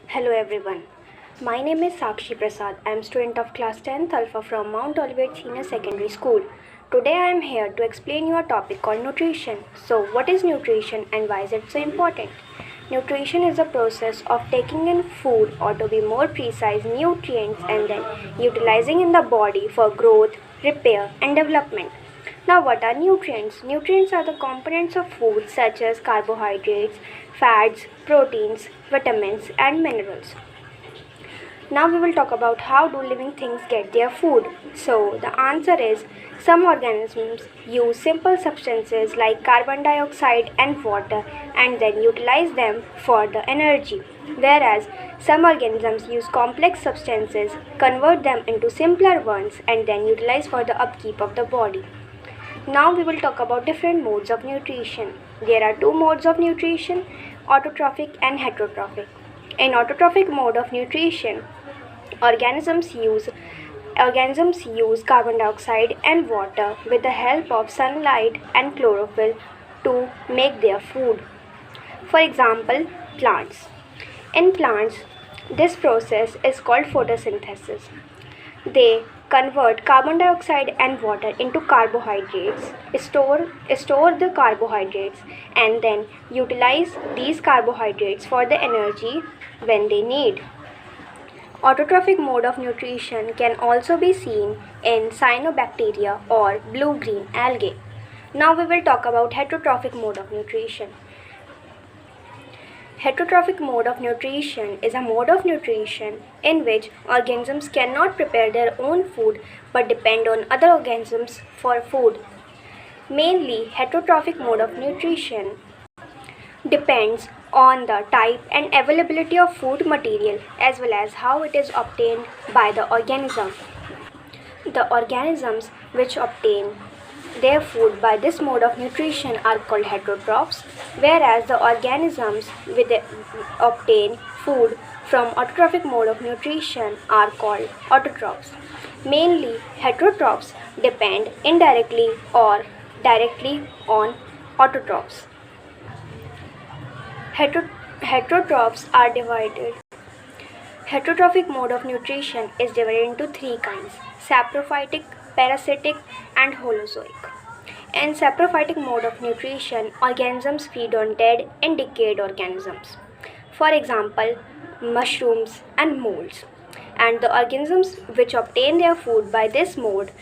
Hello everyone. My name is Sakshi Prasad. I am student of class 10th Alpha from Mount Olivet Senior Secondary School. Today I am here to explain you a topic called nutrition. So what is nutrition and why is it so important? Nutrition is the process of taking in food, or to be more precise, nutrients, and then utilizing in the body for growth, repair and development. Now, what are nutrients? Nutrients are the components of food such as carbohydrates, fats, proteins, vitamins, and minerals. Now, we will talk about how do living things get their food. So, the answer is some organisms use simple substances like carbon dioxide and water and then utilize them for the energy, whereas some organisms use complex substances, convert them into simpler ones, and then utilize for the upkeep of the body. Now we will talk about different modes of nutrition. There are two modes of nutrition, autotrophic and heterotrophic. In autotrophic mode of nutrition, organisms use organisms use carbon dioxide and water with the help of sunlight and chlorophyll to make their food. For example, plants. In plants, this process is called photosynthesis. They convert carbon dioxide and water into carbohydrates, store the carbohydrates, and then utilize these carbohydrates for the energy when they need. Autotrophic mode of nutrition can also be seen in cyanobacteria or blue-green algae. Now we will talk about heterotrophic mode of nutrition. Heterotrophic mode of nutrition is a mode of nutrition in which organisms cannot prepare their own food but depend on other organisms for food. Mainly, heterotrophic mode of nutrition depends on the type and availability of food material as well as how it is obtained by the organism. The organisms which obtain their food by this mode of nutrition are called heterotrophs, whereas the organisms which obtain food from autotrophic mode of nutrition are called autotrophs. Mainly, heterotrophs depend indirectly or directly on autotrophs. Heterotrophs are divided. Heterotrophic mode of nutrition is divided into three kinds: saprophytic, parasitic, and holozoic. In saprophytic mode of nutrition, organisms feed on dead and decayed organisms. For example, mushrooms and molds. And the organisms which obtain their food by this mode